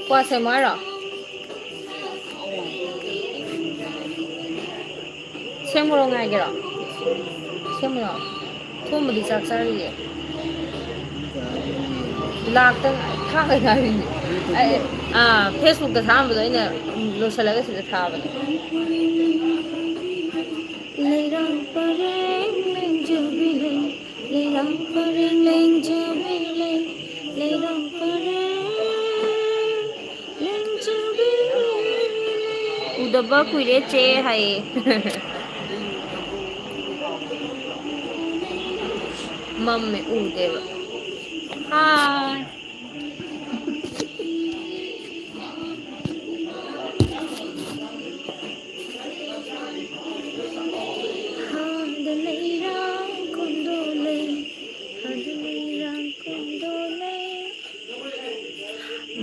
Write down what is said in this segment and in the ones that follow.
Qua xem mới rồi. Xem một ngày kìa rồi. Xem rồi. Thôi mà đi chắc sao đi. Lạc tăng thang cái này. Facebook cái thang bây giờ nó sẽ lấy cái gì thang bây giờ. Leirang pareng leng jubile, leirang pareng leng jubile, leirang pareng leng jubile. Udah baku ini ceh hai. Mami udah. Hai.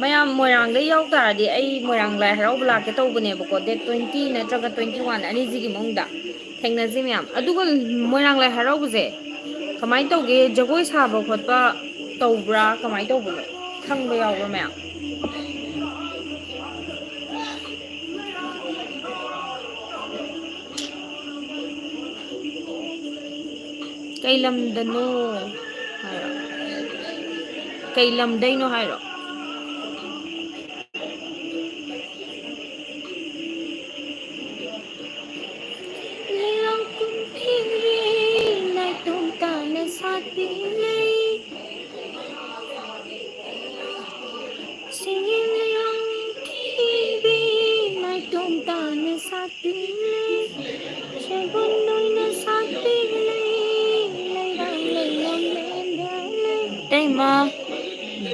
Mayam Moirangda yaw taradi ai Moirang lai harauba lake tawbanebako date 20 natraga 21 anisigi manungda thengnaji mayam aduga Moirang lai haraubase kamai tawge jagoi saba khotpa tawbra kamai tawbano khangba yawbra mayam kai lamdano hairo kai lamdaino hairo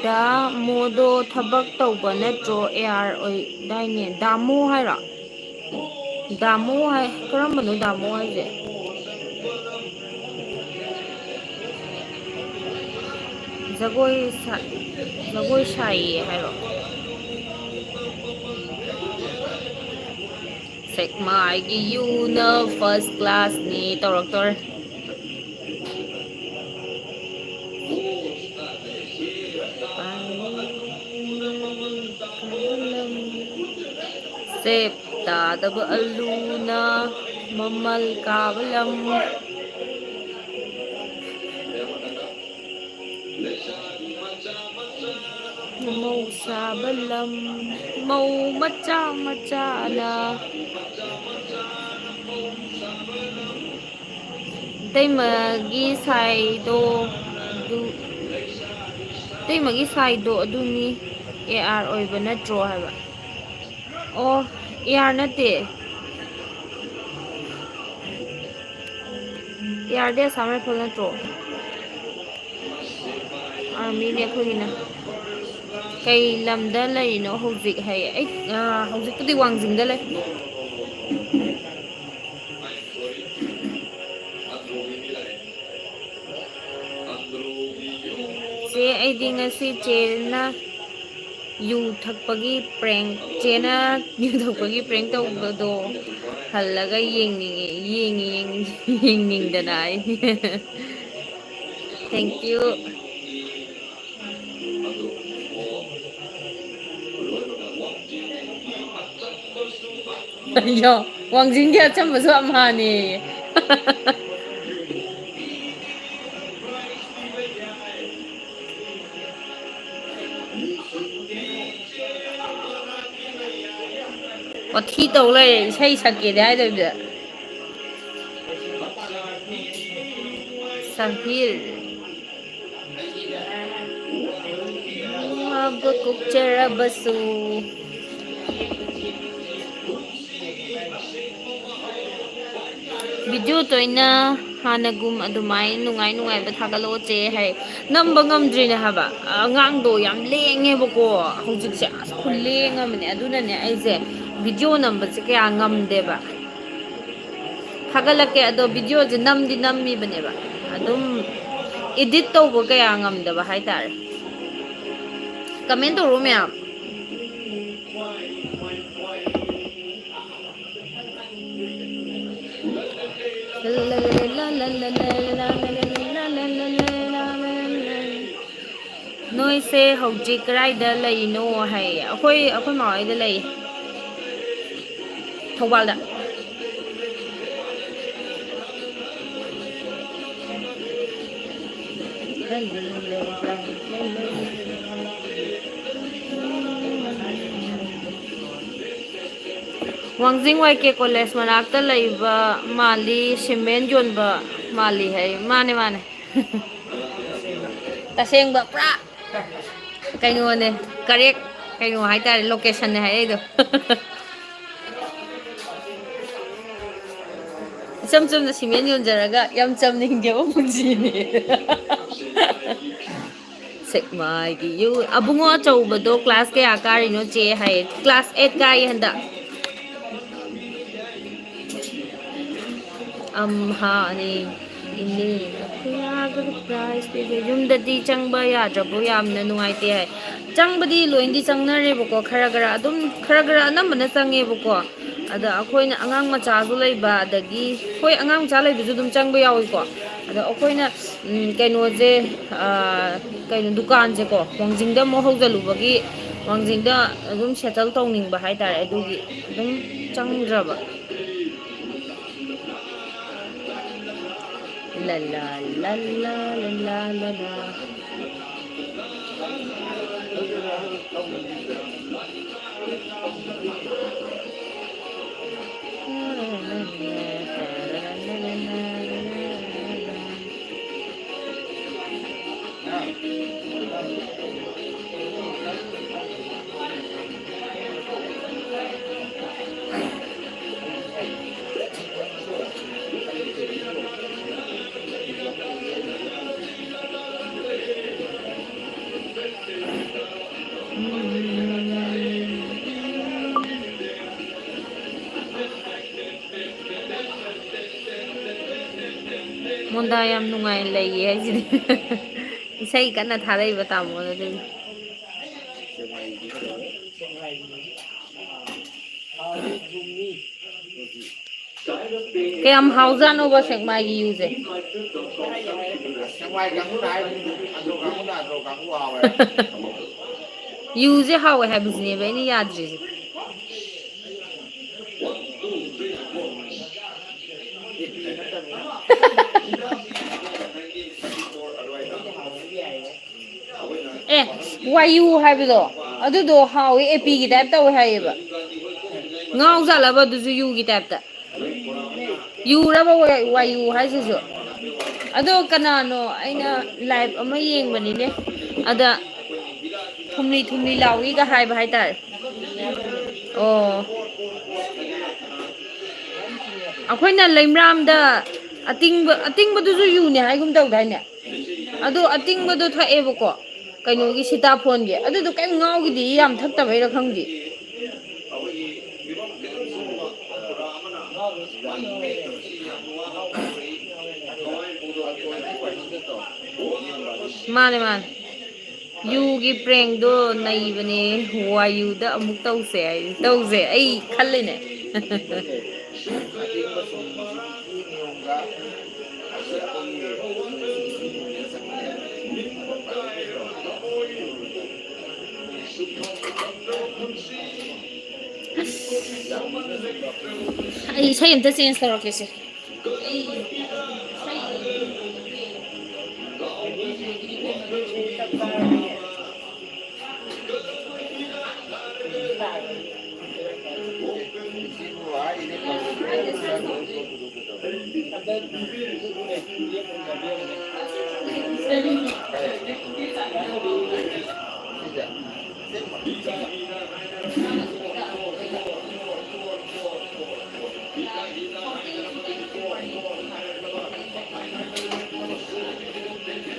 da modo thabak tawba natro ar oi daine damo haira damo hai karambano damo hai je jagoi sai hairo sekmai gi yuna first class ni tawraktor sep ta daba aluna mamal kabalam mau sabalam mau macha macha na tây magi sai do tây magi sai do aduni ar oiba natro haba oh ar nate ar de samar phol natro army ne khogina kai lamda lai no hojik hai ai hojik pudi wangjing da lai che ai ding asi che na yu thakpagi prank che na yu thakpagi prank tawbado hallaga yeng dana ai thank you yo wangjing dia chamba so amhani wathi taw lai sai sakke dai da sahir abuk chera basu video to ina hanagum adumai nungai ba thagalo che hai namba ngamdri na haba angang do yam lenge bako hojik se khuleng amne aduna ne ai je video number se kya ngamde ba thagalake ado video je namdi nammi bane ba adum edit to bo kya ngamda ba hai tar comment to ro me ꯅꯣꯏꯁꯦ ꯍꯧꯖꯤꯛ ꯀꯗꯥꯏꯗ ꯂꯩꯅꯣ ꯍꯥꯏꯌꯦ ꯑꯩꯈꯣꯏ ꯃꯥꯍꯣꯏꯗ ꯂꯩ ꯊꯧꯕꯥꯜꯗ ꯋꯥꯡꯖꯤꯡ ꯋꯥꯏ ꯀꯦ college ꯃꯅꯥꯛꯇ ꯂꯩꯕ ꯃꯥꯜꯂꯤ ꯁꯤꯃꯦꯟ ꯌꯣꯟꯕ ꯃꯥꯜꯂꯤ ꯍꯥꯏ ꯃꯥꯅꯦ ꯃꯥꯅꯦ ꯇꯁꯦꯡꯕ ꯄꯨꯔꯥ ꯀꯩꯅꯣꯅꯦ ꯀꯔꯦꯛ ꯀꯩꯅꯣ ꯍꯥꯏꯇꯥꯔꯦ ꯂꯣꯀꯦꯁꯟꯅꯦ ꯍꯥꯏꯔꯛꯏꯗꯣ ꯏꯆꯝ ꯆꯝꯅ ꯁꯤꯃꯦꯟ ꯌꯣꯟꯖꯔꯒ ꯌꯥꯝ ꯆꯝꯅ ꯍꯤꯡꯖꯕ ꯄꯨꯟꯁꯤꯅꯤ ꯁꯦꯛꯃꯥꯏꯒꯤ ꯌꯨ ꯑꯕꯨꯡꯉꯣ ꯑꯆꯧꯕꯗꯣ ꯀ꯭ꯂꯥꯁ ꯀꯌꯥ ꯀꯥꯔꯤꯅꯣ ꯆꯦ ꯍꯥꯏꯌꯦ ꯀ꯭ꯂꯥꯁ 8 ꯀꯥꯏꯌꯦ ꯍꯟꯗꯛ ꯑꯝꯍꯥꯅꯤ ꯏꯅꯦ ꯄ꯭ꯔꯥꯏꯖ ꯄꯤꯕ ꯌꯨꯝꯗꯗꯤ ꯆꯪꯕ ꯌꯥꯗ꯭ꯔꯕꯣ ꯌꯥꯝꯅ ꯅꯨꯡꯉꯥꯏꯇꯦ ꯍꯥꯏ ꯆꯪꯕꯗꯤ ꯂꯣꯏꯅꯗꯤ ꯆꯪꯅꯔꯦꯕꯀꯣ ꯈꯔ ꯑꯗꯨꯝ ꯈꯔ ꯑꯅꯝꯕꯅ ꯆꯪꯉꯦꯕꯀோ ꯑꯗ ꯑꯩꯈꯣꯏꯅ ꯑꯉꯥꯡ ꯃꯆꯥꯁꯨ ꯂꯩꯕ ꯑꯗꯒꯤ ꯍꯣꯏ ꯑꯉꯥꯡ ꯃꯆꯥ ꯂꯩꯕꯁꯨ ꯑꯗꯨꯝ ꯆꯪꯕ ꯌꯥꯎꯏꯀꯣ ꯑꯗꯣ ꯑꯩꯈꯣꯏꯅ ꯀꯩꯅꯣꯁꯦ ꯀꯩꯅꯣ ꯗꯨꯀꯥꯟꯁꯦꯀꯣ ꯋꯥꯡꯖꯤꯡꯗ ꯑꯃꯨꯛ ꯍꯧꯖꯤꯜꯂꯨꯕꯒꯤ ꯋꯥꯡꯖꯤꯡꯗ ꯑꯗꯨꯝ ꯁꯦꯇꯜ ꯇꯧꯅꯤꯡꯕ ꯍꯥꯏꯇꯥꯔꯦ ꯑꯗꯨꯒꯤ ꯑꯗꯨꯝ ꯆꯪꯗ꯭ꯔꯕ ꯂ ꯂ ꯂ ꯂ ꯂ ꯂ ꯂ ꯃꯣꯟꯗꯥ ꯌꯥꯝ ꯅꯨꯡꯉꯥꯏꯅ ꯂꯩꯌꯦ ꯍꯥꯏꯁꯤꯗꯤ ꯏꯁꯩ ꯀꯟꯅ ꯊꯥꯔꯛꯏꯕ ꯇꯥꯃꯣꯅ ꯑꯗꯨꯅꯤ ꯀꯌꯥꯝ ꯍꯥꯎꯖꯥꯠꯅꯣꯕ ꯁꯦꯛꯃꯥꯏꯒꯤ ꯌꯨꯁꯦ ꯌꯨꯁꯦ ꯍꯥꯎꯋꯦ ꯍꯥꯏꯕꯁꯤꯅꯦꯕ ꯑꯩꯅ ꯌꯥꯗ꯭ꯔꯤꯁꯦ ꯑꯦ ꯋꯥꯏꯌꯨ ꯍꯥꯏꯕꯗꯣ ꯑꯗꯨꯗꯣ ꯍꯥꯎꯋꯦ ꯑꯦꯄꯤꯒꯤ ꯇꯥꯏꯞ ꯇꯧꯋꯦ ꯍꯥꯏꯌꯦꯕ ꯉꯥꯎꯖꯥꯠꯂꯕ ꯑꯗꯨꯁꯨ ꯌꯨꯒꯤ ꯇꯥꯏꯞꯇ ꯌꯨꯔꯕ ꯋꯥꯏꯌꯨ ꯍꯥꯏꯁꯤꯁꯨ ꯑꯗꯣ ꯀꯅꯥꯅꯣ ꯑꯩꯅ ꯂꯥꯏꯚ ꯑꯃ ꯌꯦꯡꯕꯅꯤꯅꯦ ꯑꯗ ꯊꯨꯝꯂꯤ ꯂꯥꯎꯏꯒ ꯍꯥꯏꯕ ꯍꯥꯏꯇꯥꯔꯦ ꯑꯣ ꯑꯩꯈꯣꯏꯅ ꯂꯩꯃꯔꯥꯝꯗ ꯑꯇꯤꯡꯕꯗꯨꯁꯨ ꯌꯨꯅꯦ ꯍꯥꯏꯒꯨꯝ ꯇꯧꯗꯥꯏꯅꯦ ꯑꯗꯣ ꯑꯇꯤꯡꯕꯗꯣ ꯊꯛꯑꯦꯕꯀꯣ ꯀꯩꯅꯣꯒꯤ ꯁꯤꯇꯥꯐꯣꯟꯒꯤ ꯑꯗꯨꯗꯣ ꯀꯩꯝ ꯉꯥꯎꯈꯤꯗꯦ ꯌꯥꯝ ꯊꯛꯇꯕꯩꯔꯥ ꯈꯪꯗꯦ ꯃꯥꯅꯦ ꯃꯥꯅꯦ ꯌꯨꯒꯤ ꯄ꯭ꯔꯦꯡꯗꯣ ꯅꯩꯕꯅꯦ ꯋꯥꯏꯌꯨꯗ ꯑꯃꯨꯛ ꯇꯧꯁꯦ ꯍꯥꯏ ꯇꯧꯁꯦ ꯑꯩ ꯈꯜꯂꯤꯅꯦ ꯑꯩ ꯏꯁꯩ ꯑꯝꯇ ꯆꯦꯟꯖ ꯇꯧꯔꯛꯀꯦꯁꯦ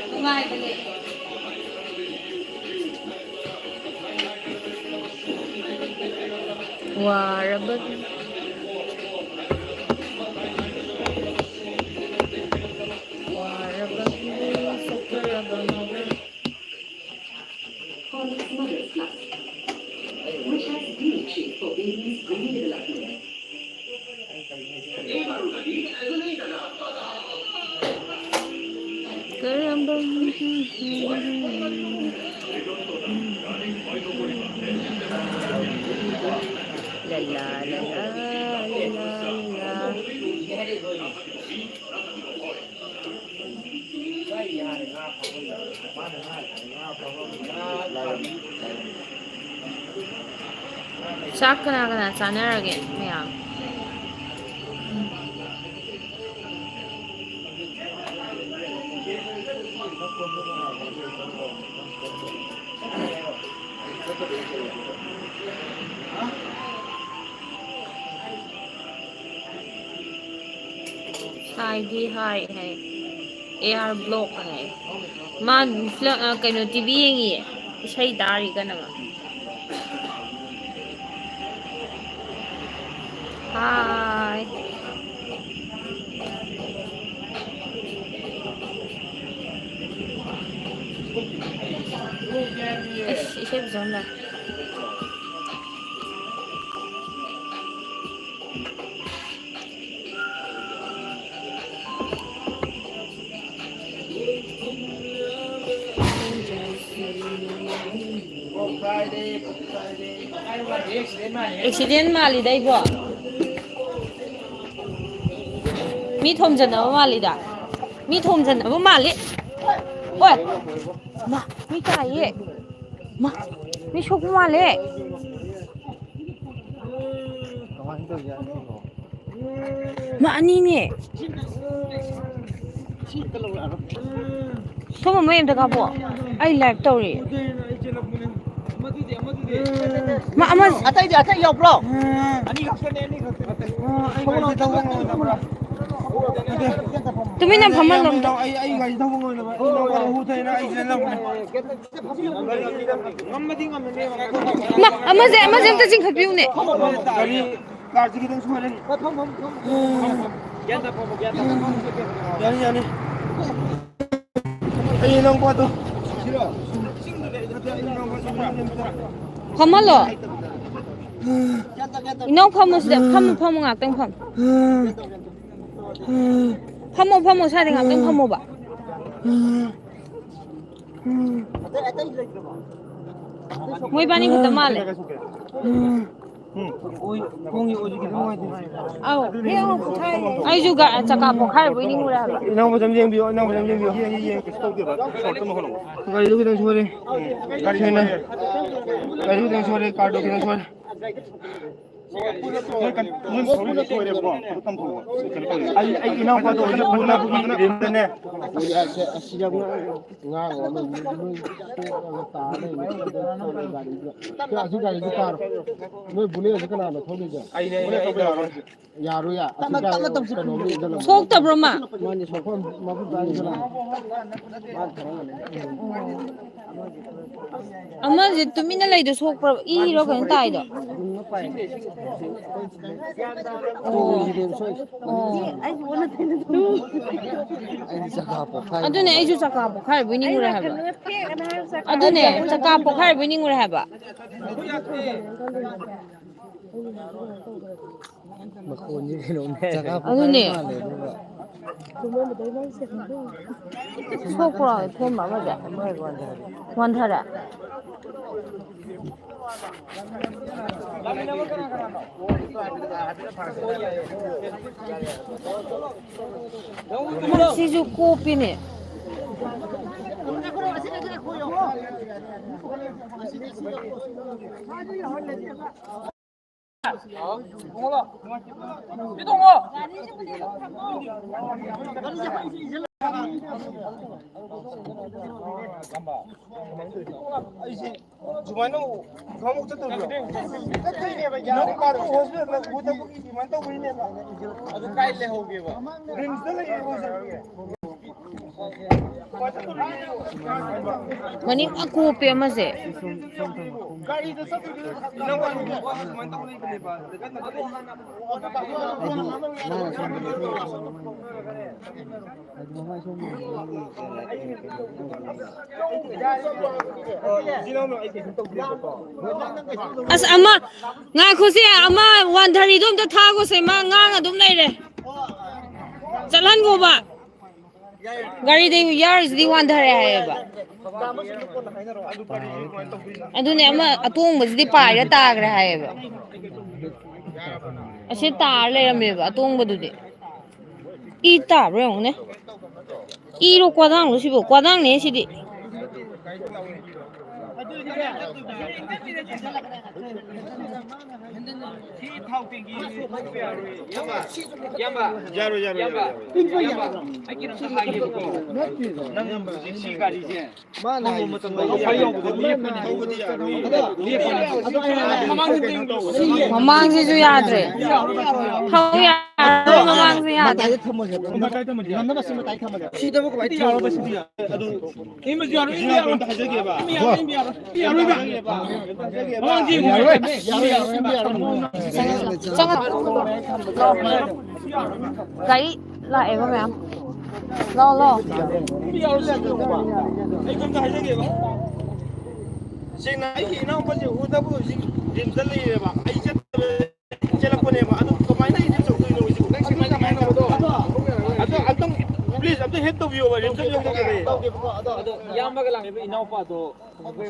ꯅꯨꯡꯉꯥꯏꯕꯅꯦ ꯋꯥꯔꯕ Karamba la la la la la Chak kana chanarage ma'am Hi di hi hai AR block hai man kaino TV yengi isai dari kana ma Hi isai bizonda Accident mali dai bo Mi thom janaba mali da Mi thom janaba mali Oi Ma mi tai ye Ma mi shok mali Ma ani ne Thom ma yem da ka bo ai live tawri Ma ama atai yaubro ani khakne ani Tumi na phaman lom to ai gari thong ngoi na ba hu thai na ai jena Ma ama je ta jing khapiu ne gari कार जी कितने सुने यानी यानी ये नंग पातो Phamalo Inong phamu sida phamu ngaktang phamu sa de ngaktang phamu ba Moi bani khata male Ai juga chaka pokhar boi ning ura ba nang bajam jeng bio ye kis to ba short ma hono gari du kidan sore gari na gari du kidan sore car du kidan sore ai inang pa to na bu na ne asiya nga ta ne ta asu gari du car noi bule se kana na thodi ja ai ne yaro ya Sok ta bro ma mani sokon ma bu dai jala Ama je tumi na lai do sok pro I ro kan tai do Adune ai ju chaka pokhar boi ning ura ha ba Adune chaka pokhar boi ning ura ha ba Adune Sok pro thom ma ba ja wan thara Siju kopi ne जुमानो गांव च तो ने बा यार car hospital में वो तो की मन तो वही ने अद काई ले होगे बा रिंग्स ले ये हो सर Maning akupe amase. ꯒꯥꯔꯤꯗ ꯆꯠꯂꯤꯗꯨ ꯑꯁ ꯑꯃ ꯉꯥꯏꯈꯣꯁꯦ ꯑꯃ ꯋꯥꯟꯊꯔꯤꯗꯣ ꯑꯝꯇ ꯊꯥꯈꯣꯁꯦ ꯃꯥ ꯉꯥꯡ ꯑꯗꯨꯝ ꯂꯩꯔꯦ ꯆꯠꯍꯟꯈꯣꯕ ꯒꯥꯔꯤꯗ ꯌꯥꯎꯔꯤꯁꯤꯗꯤ ꯋꯥꯟꯊꯔꯦ ꯍꯥꯏꯌꯦꯕ ꯑꯗꯨꯅꯦ ꯑꯃ ꯑꯇꯣꯡꯕꯁꯤꯗꯤ ꯄꯥꯏꯔ ꯇꯥꯈ꯭ꯔꯦ ꯍꯥꯏꯌꯦꯕ ꯑꯁꯤ ꯇꯥꯔ ꯂꯩꯔꯝꯃꯦꯕ ꯑꯇꯣꯡꯕꯗꯨꯗꯤ ꯏ ꯇꯥꯕ꯭ꯔꯥ ꯌꯦꯡꯉꯨꯅꯦ ꯏꯔꯣ ꯀ꯭ꯋꯥꯗꯥꯡꯂꯣ ꯁꯤꯕꯨ ꯀ꯭ꯋꯥꯗꯥꯡꯅꯦ ꯁꯤꯗꯤ ꯃꯃꯥꯡꯁꯤꯁꯨ ꯌꯥꯗ꯭ꯔꯦ ꯃꯃꯥꯡꯁꯦ ꯌꯥꯗ꯭ꯔꯦ ꯁꯤꯗꯕꯨ ꯀꯃꯥꯏꯅ ꯊꯥꯎꯔꯕ ꯁꯤꯗꯤ ꯑꯗꯨ ꯏꯃꯁꯨ ꯌꯥꯔꯣꯏ ꯍꯥꯏꯖꯒꯦꯕ ꯒꯥꯔꯤ ꯂꯥꯛꯑꯦꯕ ꯃꯌꯥꯝ ꯂꯥꯛꯑꯣ ꯂꯥꯛꯑꯣ ꯑꯩ ꯀꯝꯇ ꯍꯥꯏꯖꯒꯦꯕ ꯁꯦꯡꯅ ꯑꯩꯒꯤ ꯏꯅꯥꯎꯄꯥꯁꯦ ꯎꯗꯕꯨ ꯍꯧꯖꯤꯛ ꯔꯤꯝꯁꯇ ꯂꯩꯔꯦꯕ ꯑꯩ ꯆꯦꯜꯂꯛꯄꯅꯦꯕ ꯑꯗꯨ ꯀꯃꯥꯏꯅ ꯔꯤꯝꯁ ꯇꯧꯗꯣꯏꯅꯣ ꯍꯧꯖꯤꯛ ꯅꯪ ꯁꯨꯃꯥꯏꯅ ꯀꯃꯥꯏꯅ ꯑꯗꯣ ꯑꯝꯇꯪ ꯄ꯭ꯂꯤꯖ ꯑꯝꯇ ꯍꯦꯜꯞ ꯇꯧꯕꯤꯌꯣꯕ ꯔꯤꯝꯁ ꯑꯗꯣ ꯏꯌꯥꯝꯕꯒ ꯂꯥꯛꯂꯤꯕ ꯏꯅꯥꯎꯄꯥꯗꯣ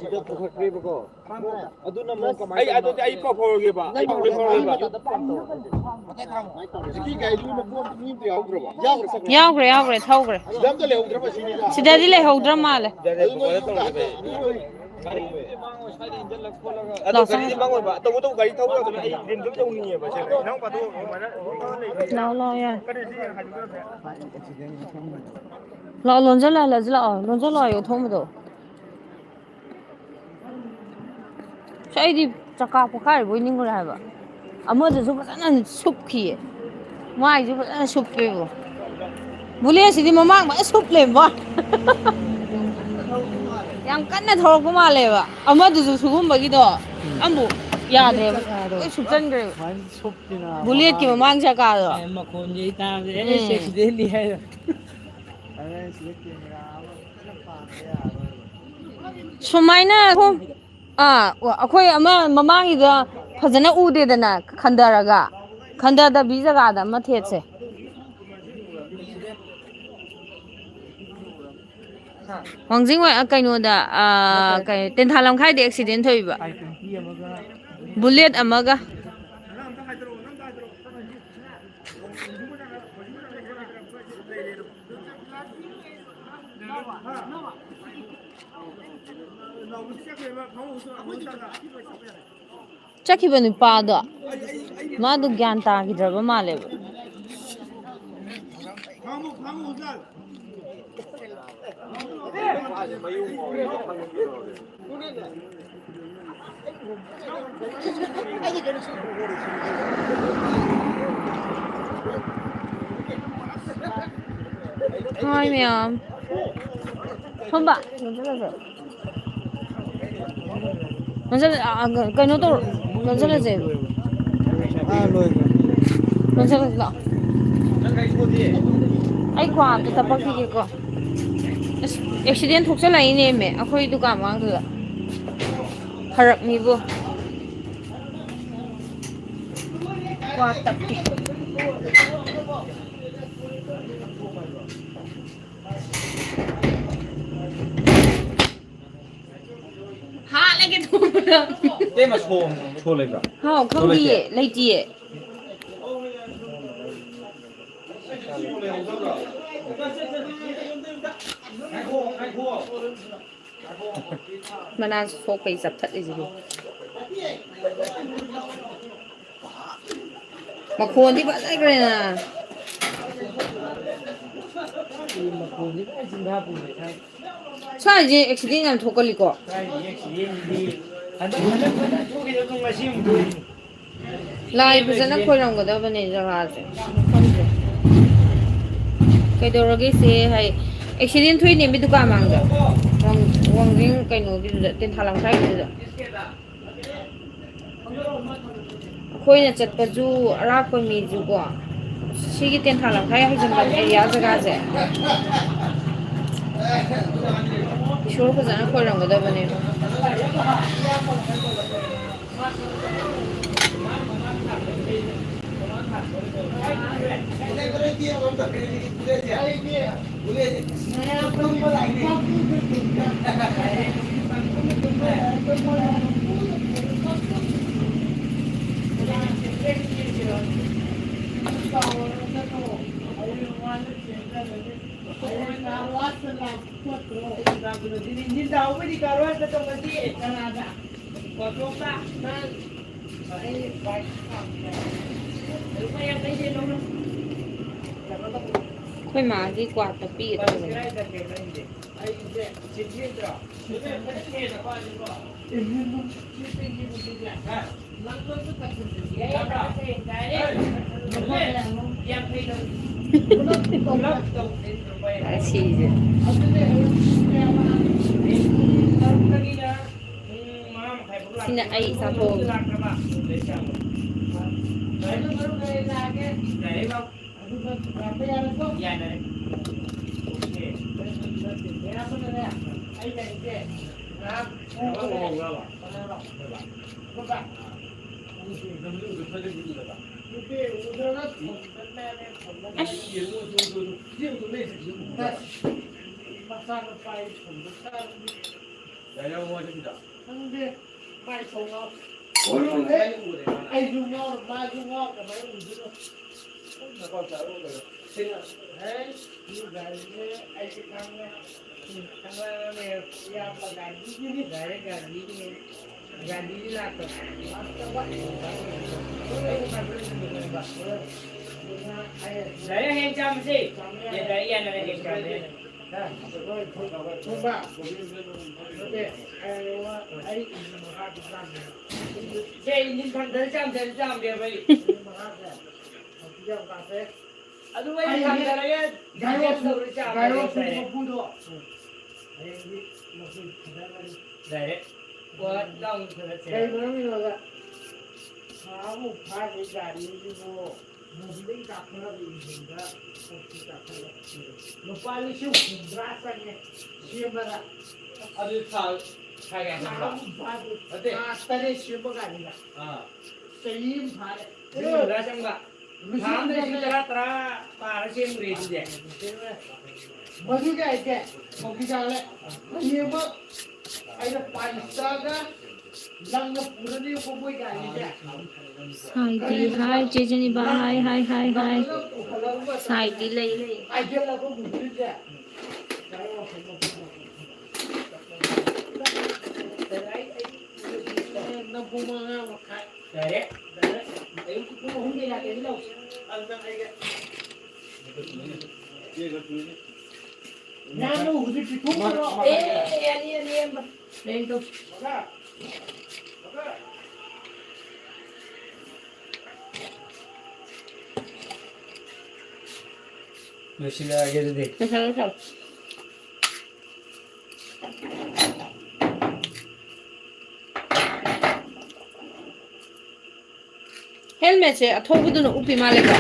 ꯁꯤꯗ ꯄꯨꯈꯠꯈ꯭ꯔꯦꯕꯀꯣ ꯑꯗꯨꯅ ꯑꯃꯨꯛ ꯀꯃꯥꯏꯅ ꯑꯩ ꯑꯗꯨꯗꯤ ꯑꯩ ꯄꯥꯎ ꯐꯥꯎꯔꯒꯦꯕ ꯑꯩ ꯄꯥꯎ ꯐꯥꯎꯔꯒꯦꯕ ꯍꯧꯖꯤꯛꯀꯤ ꯒꯥꯔꯤꯗꯨꯒꯤ ꯃꯄꯨ ꯃꯤ ꯑꯝꯇ ꯌꯥꯎꯗ꯭ꯔꯕꯣ ꯌꯥꯎꯈ꯭ꯔꯦ ꯊꯧꯈ꯭ꯔꯦ ꯁꯤꯗ ꯑꯝꯇ ꯂꯩꯍꯧꯗ꯭ꯔꯕ ꯁꯤꯅꯤꯗ ꯁꯤꯗꯗꯤ ꯂꯩꯍꯧꯗ꯭ꯔ ꯃꯥꯜꯂꯦ ꯑꯗꯣ ꯒꯥꯔꯤꯗꯤ ꯃꯥꯡꯉꯣꯏꯕ ꯇꯧꯕꯇꯕꯨ ꯒꯥꯔꯤ ꯊꯧꯕ ꯌꯥꯗꯕ ꯑꯩ ꯔꯤꯝꯁ ꯑꯃ ꯌꯧꯅꯤꯡꯉꯦꯕ ꯏꯅꯥꯎꯄꯥꯗꯣ ꯂꯥꯛꯑꯣ ꯂꯥꯛꯑꯣ ꯌꯥꯔꯦ ꯂꯥꯛꯑꯣ ꯂꯣꯟꯖꯜꯍꯜꯂꯁꯤ ꯂꯥꯛꯑꯣ ꯂꯣꯟꯖꯜꯂꯣ ꯊꯣꯡꯕꯗꯣ ꯁꯤ ꯑꯩꯗꯤ ꯆꯀꯥ ꯄꯣꯛꯈꯥꯏꯔꯤꯕꯣꯏ ꯅꯤꯡꯉꯨꯔꯦ ꯍꯥꯏꯕ ꯑꯃꯗꯨꯁꯨ ꯐꯖꯅ ꯁꯨꯞꯈꯤꯌꯦ ꯃꯥꯏꯁꯨ ꯐꯖꯅ ꯁꯨꯞꯄꯦꯕꯣ ꯕꯨꯂꯦꯠꯁꯤꯗꯤ ꯃꯃꯥꯡ ꯐꯖꯅ ꯁꯨꯞꯂꯦꯕꯣ ꯌꯥꯝ ꯀꯟꯅ ꯊꯧꯔꯛꯄ ꯃꯥꯜꯂꯦꯕ ꯑꯃꯗꯨꯁꯨ ꯁꯤꯒꯨꯝꯕꯒꯤꯗꯣ ꯑꯃꯕꯨ ꯌꯥꯗ꯭ꯔꯦꯕ ꯂꯣꯏ ꯁꯨꯞꯆꯟꯈ꯭ꯔꯦꯕ ꯕꯨꯂꯦꯠꯀꯤ ꯃꯃꯥꯡ ꯆꯀꯥꯗꯣ ꯃꯈꯣꯟꯁꯦ ꯇꯥꯕꯗ ꯑꯦꯁ ꯑꯦꯛꯁꯤꯗꯦꯟꯅꯤ ꯍꯥꯏꯔꯣ ꯁꯨꯃꯥꯏꯅ ꯑꯩꯈꯣꯏ ꯑꯃ ꯃꯃꯥꯡꯒꯤꯗ ꯐꯖꯅ ꯎꯗꯦꯗꯅ ꯈꯟꯊꯔꯒ ꯈꯟꯊꯗꯕꯤ ꯖꯒꯥꯗ ꯑꯃ ꯊꯦꯠꯁꯦ ꯋꯥꯡꯖꯤꯡ ꯀꯩꯅꯣꯗ ꯇꯦꯟꯊꯥ ꯂꯝꯈꯥꯏꯗ ꯑꯦꯛꯁꯤꯗꯦꯟ ꯊꯣꯛꯏꯕ ꯕꯨꯂꯦꯠ ꯑꯃꯒ ꯆꯠꯈꯤꯕ ꯅꯨꯄꯥꯗꯣ ꯃꯥꯗꯣ ꯒ꯭ꯌꯥꯟ ꯇꯥꯈꯤꯗ꯭ꯔꯕ ꯃꯥꯜꯂꯦꯕ ꯍꯥꯏ ꯃꯌꯥꯝ ꯊꯣꯝꯕ ꯀꯩꯅꯣ ꯇꯧꯔꯣ ꯂꯣꯟꯁꯤꯜꯂꯁꯦꯕ ꯂꯣꯟꯁꯤꯜꯂꯁꯤ ꯂꯥꯛꯑꯣ ꯑꯩ ꯀ꯭ꯋꯥ ꯑꯝꯇ ꯇꯞꯄꯛꯈꯤꯒꯦꯀꯣ ꯑꯁ ꯑꯦꯛꯁꯤꯗꯦꯟ ꯊꯣꯛꯆꯜꯂꯛꯏꯅꯦꯃꯦ ꯑꯩꯈꯣꯏ ꯗꯨꯀꯥꯟ ꯃꯃꯥꯡꯗꯨꯗ ꯐꯔꯛꯅꯤꯕꯣ ꯀ꯭ꯋꯥ ꯇꯞꯀꯦ ꯍꯥꯠꯂꯒꯦ ꯊꯣꯡꯕꯗ ꯇꯦꯝꯃ ꯁꯣ ꯂꯩꯕ꯭ꯔꯥ ꯍꯥꯎ ꯈꯪꯗꯤꯌꯦ ꯂꯩꯇꯤꯌꯦ ꯃꯅꯥ ꯁꯣꯛꯄꯩ ꯆꯞꯊꯠꯂꯤꯁꯤꯗꯤ ꯃꯈꯣꯟꯗꯤ ꯐꯖꯈ꯭ꯔꯦꯅ ꯁ꯭ꯋꯥꯏꯁꯦ ꯑꯦꯛꯁꯤꯗꯦꯟ ꯌꯥꯝ ꯊꯣꯛꯀꯜꯂꯤꯀꯣ ꯂꯥꯏ ꯐꯖꯅ ꯈꯣꯏꯔꯝꯒꯗꯕꯅꯦ ꯖꯒꯥꯁꯦ ꯈꯪꯗ꯭ꯔꯦ ꯀꯩꯗꯧꯔꯒꯦ ꯁꯦ ꯍꯥꯏ ꯑꯦꯛꯁꯤꯗꯦꯟ ꯊꯣꯛꯏꯅꯦꯃꯤ ꯗꯨꯀꯥꯟ ꯃꯥꯡꯗ ꯋꯥꯡꯖꯤꯡ ꯀꯩꯅꯣꯒꯤꯗꯨꯗ ꯇꯦꯟꯊꯥ ꯂꯝꯈꯥꯏꯒꯤꯗꯨꯗ ꯑꯩꯈꯣꯏꯅ ꯆꯠꯄꯁꯨ ꯑꯔꯥꯞꯄ ꯃꯤꯁꯨꯀꯣ ꯁꯤꯒꯤ ꯇꯦꯟꯊꯥ ꯂꯝꯈꯥꯏ ꯍꯩꯖꯤꯟꯐꯝ ꯑꯦꯔꯤꯌꯥ ꯖꯒꯥꯁꯦ ꯏꯁꯣꯔ ꯐꯖꯅ ꯈꯣꯏꯔꯝꯒꯗꯕꯅꯦꯕ ꯑꯩꯈꯣꯏ ꯃꯥꯒꯤ ꯀ꯭ꯋꯥ ꯇꯞꯄꯤꯒꯦ ꯇꯧꯕꯅꯦ ꯁꯤꯁꯦ ꯁꯤꯅ ꯑꯩ ꯆꯥꯊꯣꯛꯑꯒꯦ Saiti hai Chejani ba hai Saiti lay Helmet se athobuduna upi maleka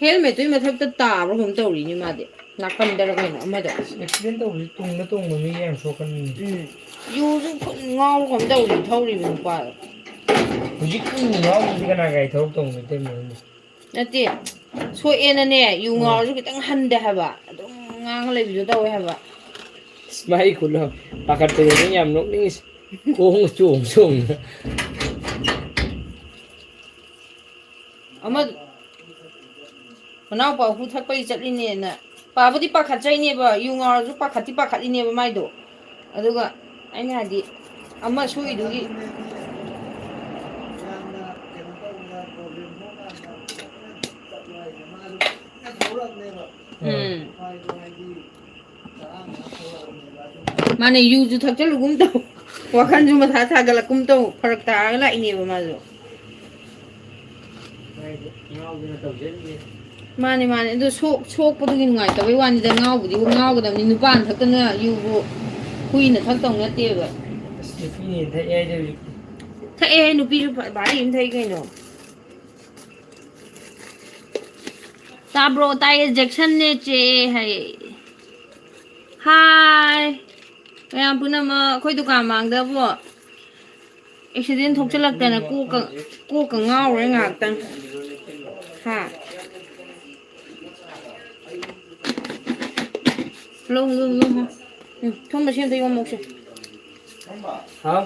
helmet tu mathakta tabra hum tawrini made nakandara kaina amada accident tꯧꯕꯁꯤ ꯇꯨꯡꯗ ꯇꯣꯡꯕ ꯃꯤ ꯌꯥꯝ ꯁꯣꯛꯀꯟꯕꯅꯤ yuju ngaw kom tawri thawri bu pa ꯍꯧꯖꯤꯛ ꯀꯨꯏꯅ ꯉꯥꯎꯕꯁꯤ ꯀꯅꯥ ꯒꯥꯔꯤ ꯊꯧꯔ ꯇꯧꯕ ꯅꯠꯇꯦ nate soenane yu ngawju kitang hande haba adum ngang lebidu tawe haba ꯃꯥꯏ ꯈꯨꯠꯅ ꯄꯥꯈꯠꯄꯗꯅꯤ ꯌꯥꯝ ꯅꯣꯛꯅꯤꯡꯉꯤꯁꯤ ꯈꯣꯡ ꯆꯣꯡ ꯆꯣꯡꯅ ama mana pa hu thakpai chatline na pabudi pakhatchaineba yu ngawju pakhatineba maido aduga aina hadi ama suidugi Mana yuju thakchalu gum taw wakhanju matha thagala kum taw farak ta la ineba majo ꯃꯥꯅꯦ ꯃꯥꯅꯦ ꯑꯗꯨ ꯁꯣꯛꯄꯗꯨꯒꯤ ꯅꯨꯡꯉꯥꯏꯇꯕꯩ ꯋꯥꯅꯤꯗ ꯉꯥꯎꯕꯨꯗꯤ ꯉꯥꯎꯒꯗꯕꯅꯤ ꯅꯨꯄꯥꯅ ꯊꯛꯇꯅ ꯌꯨꯕꯨ ꯍꯨꯏꯅ ꯊꯛꯇꯧ ꯅꯠꯇꯦꯕ ꯑꯁ ꯅꯨꯄꯤꯅ ꯊꯛꯑꯦ ꯍꯥꯏꯗꯦ ꯍꯧꯖꯤꯛꯇꯤ ꯊꯛꯑꯦ ꯅꯨꯄꯤꯁꯨ ꯚꯥꯔꯤ ꯑꯃ ꯊꯛꯏ ꯀꯩꯅꯣ ꯇꯥꯕ꯭ꯔꯣ ꯇꯥꯏꯌꯦ ꯖꯦꯛꯁꯟꯅꯦ ꯆꯦ ꯍꯥꯏ ꯍꯥꯏ ꯃꯌꯥꯝ ꯄꯨꯝꯅꯃꯛ ꯑꯩꯈꯣꯏ ꯗꯨꯀꯥꯟ ꯃꯥꯡꯗꯕꯨ ꯑꯦꯛꯁꯤꯗꯦꯟ ꯊꯣꯛꯆꯜꯂꯛꯇꯅ ꯀꯣꯛꯀ ꯉꯥꯎꯔꯦ ꯉꯥꯏꯍꯥꯛꯇꯪ ꯍꯥ ꯂꯧ ꯊꯨꯝꯕ ꯁꯤ ꯑꯝꯇ ꯌꯣꯝꯃꯛꯎꯁꯦ ꯍꯥꯎ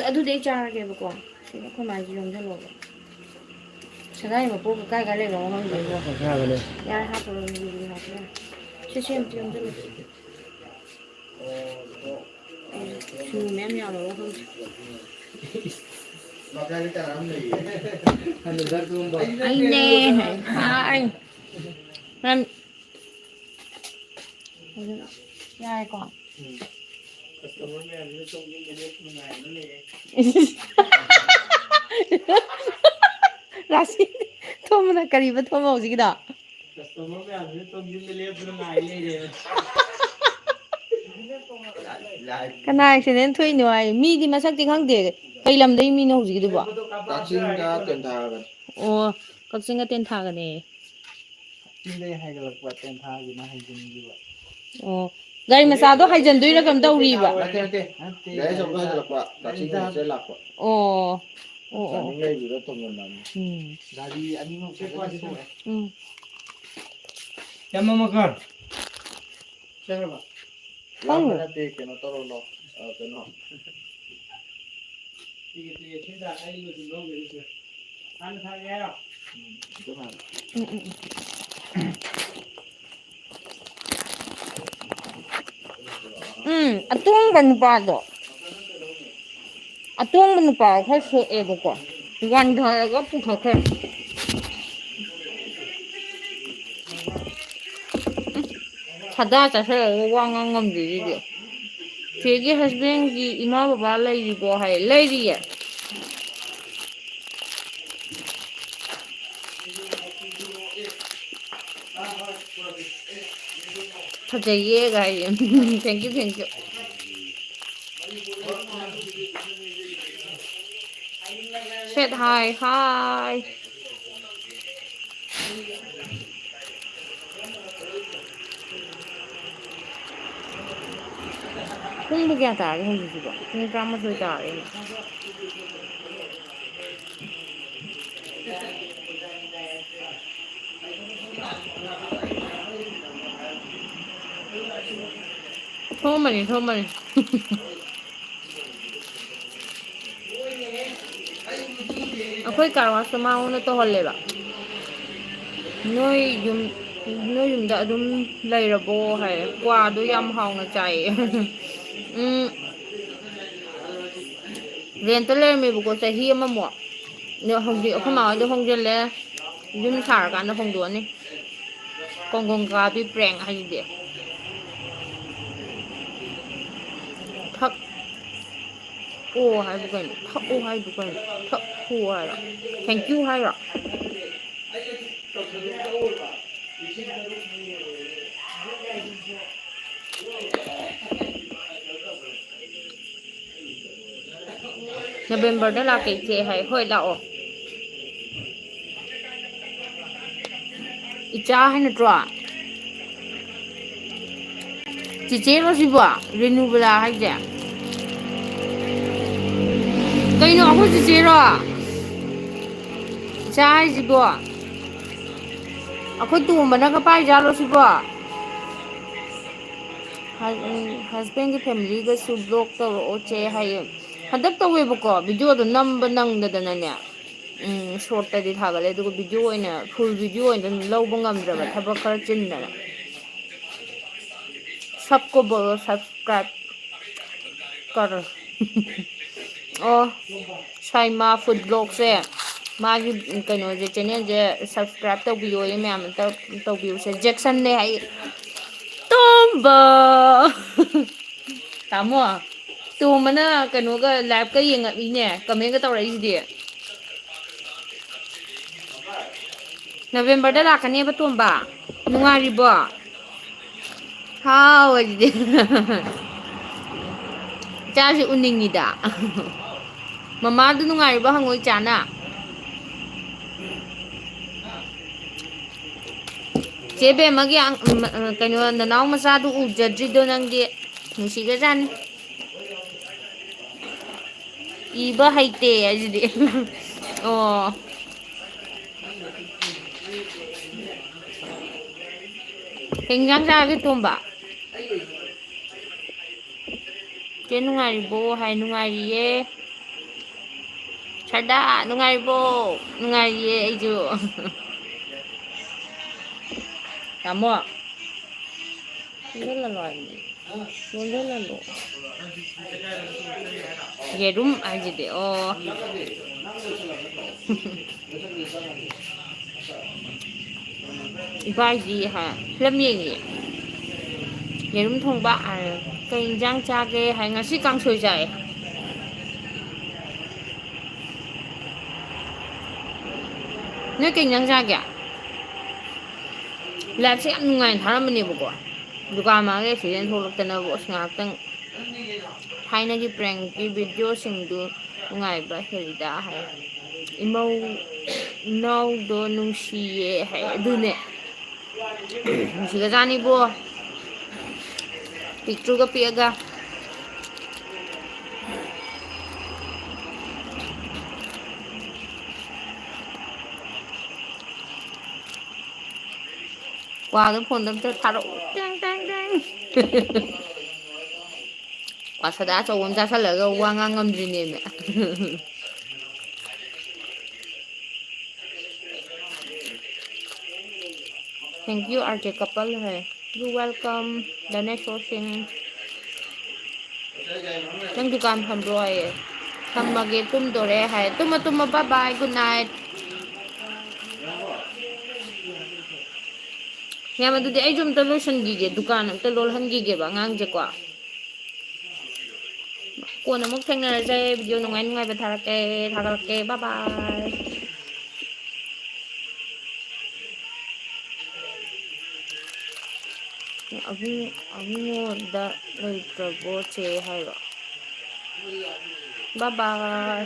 ꯑꯗꯨꯗꯤ ꯑꯩ ꯆꯥꯔꯒꯦꯕꯀꯣ ꯁꯤꯗ ꯑꯩꯈꯣꯏ ꯃꯥꯏꯁꯦ ꯌꯣꯝꯁꯤꯜꯂꯣꯕ ꯁꯅꯥꯒꯤ ꯃꯄꯣꯛꯀ ꯀꯥꯏ ꯂꯩꯈ꯭ꯔꯕꯅꯣ ꯈꯪꯗꯦꯕꯣ ꯁꯥꯕꯅꯦ ꯌꯥꯔꯦ ꯍꯥꯞꯄꯨꯔꯅꯨ ꯍꯥꯞꯄ ꯌꯥꯔꯦ ꯁꯤ ꯑꯝꯇ ꯌꯣꯝꯁꯤꯜꯂꯨ ꯁꯤꯡꯖꯨ ꯃꯌꯥꯝ ꯌꯥꯎꯔꯕ ꯈꯪꯗꯦ ꯑꯩꯅꯦ ꯍꯥꯏ ꯌꯥꯔꯦꯀꯣ ꯀꯁꯇꯃꯔ ꯃꯌꯥꯝꯁꯤꯅ ꯇꯣꯡꯖꯤꯟꯕ ꯂꯦꯞꯄ ꯉꯥꯏꯔꯒ ꯂꯩꯔꯦ ꯔꯥꯁꯤ ꯊꯣꯝꯕꯅ ꯀꯔꯤꯕ ꯊꯣꯝꯕ ꯍꯧꯖꯤꯛꯀꯤꯗꯣ ꯀꯁꯇꯃꯔ ꯃꯌꯥꯝꯁꯤꯅ ꯇꯣꯡꯖꯤꯟꯕ ꯂꯦꯞꯇꯅ ꯉꯥꯏ ꯂꯩꯔꯦ ꯀꯅꯥ ꯑꯦꯛꯁꯤꯗꯦꯟ ꯊꯣꯛꯏꯅꯣ ꯍꯥꯏ ꯃꯤꯗꯤ ꯃꯁꯛꯇꯤ ꯈꯪꯗꯦ ꯀꯩ ꯂꯝꯗꯩ ꯃꯤꯅꯣ ꯍꯧꯖꯤꯛꯀꯤꯗꯨꯕꯣ ꯀꯛꯆꯤꯡꯒ ꯇꯦꯟꯊꯥꯒ ꯑꯣ ꯀꯛꯆꯤꯡꯒ ꯇꯦꯟꯊꯥꯒꯅꯦ ꯆꯤꯡꯗꯩ ꯍꯥꯏꯒꯠꯂꯛꯄ ꯇꯦꯟꯊꯥꯒꯤꯅ ꯍꯥꯏꯖꯤꯟꯈꯤꯕ ꯑꯣ ꯒꯥꯔꯤ ꯃꯆꯥꯗꯣ ꯍꯥꯏꯖꯤꯟꯗꯣꯏꯔꯥ ꯀꯩꯅꯣꯝ ꯇꯧꯔꯤꯕ ꯅꯠꯇꯦ ꯒꯥꯔꯤ ꯑꯆꯧꯕ ꯍꯥꯏꯖꯤꯜꯂꯛꯄ ꯀꯛꯆꯤꯡꯗ ꯍꯣꯁꯇꯦꯜ ꯂꯥꯛꯄ ꯑꯣ ꯑꯣ ꯑꯣ ꯇꯥꯅꯤꯡ ꯂꯩꯕꯗꯨꯗ ꯊꯣꯝꯖꯤꯟꯅꯕꯅꯤ ꯎꯝ ꯒꯥꯔꯤ ꯑꯅꯤꯃꯛ ꯐꯖꯅ ꯁꯣꯛꯑꯦ ꯎꯝ ꯆꯃꯝꯃꯈꯔ ꯆꯪꯉꯕ ꯂꯥꯞꯄ ꯅꯠꯇꯦ ꯀꯩꯅꯣ ꯇꯧꯔꯣ ꯀꯩꯅꯣ ꯍꯥꯟꯅ ꯊꯥꯒꯦ ꯍꯥꯏꯔꯣ ꯑꯇꯣꯡꯕ ꯅꯨꯄꯥꯗꯣ ꯑꯇꯣꯡꯕ ꯅꯨꯄꯥ ꯈꯔ ꯁꯣꯛꯑꯦꯕꯀꯣ ꯋꯥꯟꯊꯔꯒ ꯄꯨꯈꯠꯈ꯭ꯔꯦ ꯁꯥꯗꯥ ꯆꯥꯁꯤꯜꯂꯒ ꯋꯥ ꯉꯥꯡ ꯉꯝꯗ꯭ꯔꯤꯁꯤꯗꯤ ꯆꯦꯒꯤ ꯍꯁꯕꯦꯟꯒꯤ ꯏꯃꯥ ꯕꯕꯥ ꯂꯩꯔꯤꯕꯣ ꯍꯥꯏ ꯂꯩꯔꯤꯌꯦ ꯐꯖꯩꯌꯦ ꯒꯥꯏꯌꯦ ꯊꯦꯡꯀ꯭ꯌꯨ ꯊꯦꯡꯀ꯭ꯌꯨ ꯁꯦꯠ ꯍꯥꯏ ꯍꯥꯏ ꯄꯨꯡꯕꯨ ꯀꯌꯥ ꯇꯥꯔꯒꯦ ꯍꯧꯖꯤꯛꯁꯤꯕꯣ ꯄꯨꯡ 12 ꯇꯥꯔꯦꯅꯦ ꯊꯣꯛꯑꯝꯃꯅꯤ ꯑꯩꯈꯣꯏ ꯀꯥꯔꯋꯥꯁꯇꯣ ꯃꯉꯣꯟꯗ ꯇꯧꯍꯜꯂꯦꯕ ꯅꯣꯏ ꯌꯨꯝꯗ ꯑꯗꯨꯝ ꯂꯩꯔꯕꯣ ꯍꯥꯏ ꯀ꯭ꯋꯥꯗꯣ ꯌꯥꯝ ꯍꯥꯎꯅ ꯆꯥꯏꯌꯦ ꯔꯦꯟꯇ ꯂꯩꯔꯝꯃꯦꯕꯀꯣ ꯆꯍꯤ ꯑꯃꯃꯨꯛ ꯍꯧꯖꯤꯛ ꯑꯩꯈꯣꯏ ꯃꯥ ꯍꯣꯏꯗꯣ ꯍꯣꯡꯖꯤꯜꯂꯦ ꯌꯨꯝ ꯁꯥꯔꯀꯥꯟꯗ ꯍꯣꯡꯗꯣꯛꯑꯅꯤ ꯀꯣꯡꯒꯣꯡ ꯀꯥꯕꯤ ꯄ꯭ꯔꯦꯡ ꯍꯥꯏꯁꯤꯗꯤ ꯑꯣ ꯍꯥꯏꯕꯨ ꯀꯩꯅꯣ ꯊꯛꯑꯣ ꯍꯥꯏꯕꯨ ꯀꯩꯅꯣ ꯊꯛꯈꯨ ꯍꯥꯏꯔꯣ ꯊꯦꯡꯀ꯭ꯌꯨ ꯍꯥꯏꯔꯣ ꯅꯕꯦꯝꯕꯔꯗ ꯂꯥꯛꯀꯦ ꯏꯆꯦ ꯍꯥꯏ ꯍꯣꯏ ꯂꯥꯛꯑꯣ ꯏꯆꯥ ꯍꯥꯏ ꯅꯠꯇ꯭ꯔꯣ ꯆꯤꯆꯦꯔꯣ ꯁꯤꯕꯣ ꯔꯦꯅꯨꯕꯂꯥ ꯍꯥꯏꯁꯦ ꯀꯩꯅꯣ ꯑꯩꯈꯣꯏ ꯆꯤꯆꯦꯔꯣ ꯏꯆꯥ ꯍꯥꯏꯁꯤꯕꯣ ꯑꯩꯈꯣꯏ ꯇꯣꯝꯕꯅꯒ ꯄꯥꯏꯖꯥꯠꯂꯣ ꯁꯤꯕꯣ ꯍꯁꯕꯦꯟꯒꯤ ꯐꯦꯃꯤꯂꯤꯒꯁꯨ ꯕ꯭ꯂꯣꯛ ꯇꯧꯔꯛꯑꯣ ꯆꯦ ꯍꯥꯏꯌꯦ ꯍꯟꯗꯛ ꯇꯧꯋꯦꯕꯀꯣ ꯚꯤꯗꯤꯑꯣꯗꯣ ꯅꯝꯕ ꯅꯪꯗꯗꯅꯅꯦ ꯁꯣꯔꯠꯇꯗꯤ ꯊꯥꯒꯠꯂꯦ ꯑꯗꯨꯒ ꯚꯤꯗꯤꯑꯣ ꯑꯣꯏꯅ ꯐꯨꯜ ꯚꯤꯗꯤꯑꯣ ꯑꯣꯏꯅ ꯂꯧꯕ ꯉꯝꯗ꯭ꯔꯕ ꯊꯕꯛ ꯈꯔ ꯆꯤꯟꯗꯅ ꯁꯕꯀꯣ ꯕꯣꯂꯣ ꯁꯕꯁꯀ꯭ꯔꯥꯏꯕ ꯀꯔꯣ ꯑꯣ ꯁꯥꯏꯃꯥ ꯐꯨꯗ ꯕ꯭ꯂꯣꯛꯁꯦ ꯃꯥꯒꯤ ꯀꯩꯅꯣꯁꯦ ꯆꯦꯅꯦꯜꯁꯦ ꯁꯕꯁꯀ꯭ꯔꯥꯏꯞ ꯇꯧꯕꯤꯌꯣꯌꯦ ꯃꯌꯥꯝ ꯑꯝꯇ ꯇꯧꯕꯤꯌꯨꯁꯦ ꯖꯦꯛꯁꯟꯅꯦ ꯍꯥꯏꯌꯦ ꯇꯣꯝꯕ ꯇꯥꯃꯣ ꯇꯣꯝꯕꯅ ꯀꯩꯅꯣꯒ ꯂꯥꯏꯚꯀ ꯌꯦꯡꯉꯛꯏꯅꯦ ꯀꯃꯦꯟꯒ ꯇꯧꯔꯛꯏꯁꯤꯗꯤ ꯅꯕꯦꯝꯕꯔꯗ ꯂꯥꯛꯀꯅꯦꯕ ꯇꯣꯝꯕ ꯅꯨꯡꯉꯥꯏꯔꯤꯕꯣ ꯍꯥꯎ ꯑꯗꯨꯗꯤ ꯏꯆꯥꯁꯤ ꯎꯅꯤꯡꯉꯤꯗ ꯃꯃꯥꯗꯨ ꯅꯨꯡꯉꯥꯏꯔꯤꯕ ꯍꯪꯉꯣꯏ ꯆꯥꯅ ꯆꯦꯕꯦ ꯑꯃꯒꯤ ꯀꯩꯅꯣ ꯅꯅꯥꯎ ꯃꯆꯥꯗꯨ ꯎꯖꯗ꯭ꯔꯤꯗꯣ ꯅꯪꯗꯤ ꯅꯨꯡꯁꯤꯒ꯭ꯔꯖꯥꯠꯅꯤ ꯏꯕ ꯍꯩꯇꯦ ꯑꯩꯁꯤꯗꯤ ꯑꯣ ꯀꯩ ꯏꯟꯖꯥꯡ ꯆꯥꯔꯒꯦ ꯇꯣꯝꯕ ꯆꯦ ꯅꯨꯡꯉꯥꯏꯔꯤꯕꯣ ꯍꯥꯏ ꯅꯨꯡꯉꯥꯏꯔꯤꯌꯦ ꯁꯔꯗꯥ ꯅꯨꯡꯉꯥꯏꯔꯤꯕꯣ ꯅꯨꯡꯉꯥꯏꯔꯤꯌꯦ ꯑꯩꯁꯨ ꯇꯥꯃꯣ ꯂꯣꯟꯖꯜꯍꯜꯂꯣ ꯌꯦꯔꯨꯝ ꯍꯥꯏꯁꯤꯗꯤ ꯑꯣ ꯏꯕꯥꯏꯗꯤ ꯐꯤꯂꯝ ꯌꯦꯡꯉꯤ ꯌꯦꯔꯨꯝ ꯊꯣꯡꯕ ꯀꯩ ꯏꯟꯁꯥꯡ ꯆꯥꯒꯦ ꯍꯥꯏ ꯉꯁꯤ ꯀꯥꯡꯁꯣꯏ ꯆꯥꯏꯑꯦ ꯅꯣꯏ ꯀꯩ ꯏꯟꯖꯥꯡ ꯆꯥꯒꯦ ꯂꯥꯏꯞꯁꯦ ꯌꯥꯝ ꯅꯨꯡꯉꯥꯏꯅ ꯊꯥꯔꯝꯕꯅꯦꯕꯀꯣ ꯗꯨꯀꯥꯟ ꯃꯥꯡꯗ ꯑꯦꯛꯁꯤꯗꯦꯟ ꯊꯣꯛꯂꯛꯇꯅꯕꯨ ꯑꯁ ꯉꯥꯏꯍꯥꯛꯇꯪ ꯊꯥꯏꯅꯒꯤ ꯄ꯭ꯔꯦꯡꯀꯤ ꯚꯤꯗꯤꯑꯣꯁꯤꯡꯗꯨ ꯅꯨꯡꯉꯥꯏꯕ ꯍꯦꯜꯂꯤꯗ ꯍꯥꯏ ꯏꯃꯧ ꯏꯅꯥꯎꯗꯣ ꯅꯨꯡꯁꯤꯌꯦ ꯍꯥꯏ ꯑꯗꯨꯅꯦ ꯅꯨꯡꯁꯤꯒꯖꯥꯅꯤꯕꯣ ꯄꯤꯛꯇ꯭ꯔꯨꯒ ꯄꯤꯛꯑꯒ ꯀ꯭ꯋꯥꯗꯣ ꯐꯣꯟꯗ ꯑꯝꯇ ꯊꯥꯔꯛꯑꯣ ꯇꯦꯡ ꯇꯦꯡ ꯇꯦꯡ ꯀ꯭ꯋꯥ ꯁꯗꯥ ꯑꯆꯧꯕ ꯑꯃ ꯆꯥꯁꯤꯜꯂꯒ ꯋꯥ ꯉꯥꯡ ꯉꯝꯗ꯭ꯔꯤꯅꯦꯃꯤ thank you R K couple ꯍꯥꯏ ꯌꯨ ꯋꯦꯜꯀꯝ ꯗꯅꯦꯁꯣꯔꯁꯤꯡ ꯅꯪ ꯗꯨꯀꯥꯟ ꯐꯝꯕ꯭ꯔꯣ ꯍꯥꯏꯌꯦ ꯊꯝꯃꯒꯦ ꯇꯨꯝꯗꯣꯔꯦ ꯍꯥꯏ ꯇꯨꯝꯃꯣ ꯇꯨꯝꯃꯣ ꯕꯥꯏ ꯕꯥꯏ ꯒꯨꯗ ꯅꯥꯏꯠ ꯌꯥꯝ ꯑꯗꯨꯗꯤ ꯑꯩꯁꯨ ꯑꯝꯇ ꯂꯣꯏꯁꯤꯟꯈꯤꯒꯦ ꯗꯨꯀꯥꯟ ꯑꯝꯇ ꯂꯣꯜꯍꯟꯈꯤꯒꯦꯕ ꯑꯉꯥꯡꯁꯦꯀꯣ ꯀꯣꯟꯅ ꯑꯃꯨꯛ ꯊꯦꯡꯅꯔꯁꯦ ꯚꯤꯗꯤꯑꯣ ꯅꯨꯡꯉꯥꯏ ꯅꯨꯡꯉꯥꯏꯕ ꯊꯥꯒꯠꯂꯛꯀꯦ ꯕꯥꯏ ꯕꯥꯏ ꯑꯕꯨꯡꯉꯣꯗ ꯂꯩꯇ꯭ꯔꯕꯣ ꯆꯦ ꯍꯥꯏꯔꯣ ꯕꯥꯏ ꯕꯥꯏ